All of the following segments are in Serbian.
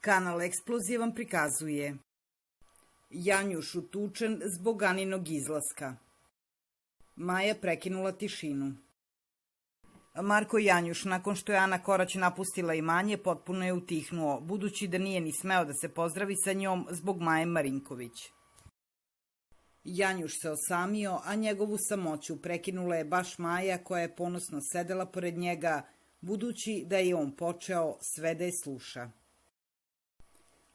Kanal Eksplozije vam prikazuje Janjuš utučen zbog Aninog izlaska. Maja prekinula tišinu. Marko Janjuš, nakon što je Ana Korać napustila imanje, potpuno je utihnuo, budući da nije ni smeo da se pozdravi sa njom zbog Maje Marinković. Janjuš se osamio, a njegovu samoću prekinula je baš Maja, koja je ponosno sedela pored njega, budući da je on počeo sve da je sluša.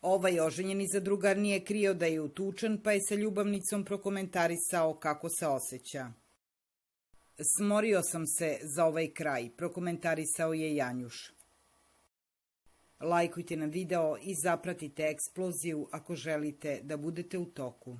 Ovaj oženjeni zadrugar nije krio da je utučen, pa je sa ljubavnicom prokomentarisao kako se osjeća. Smorio sam se za ovaj kraj, prokomentarisao je Janjuš. Lajkujte nam video i zapratite Eksploziju ako želite da budete u toku.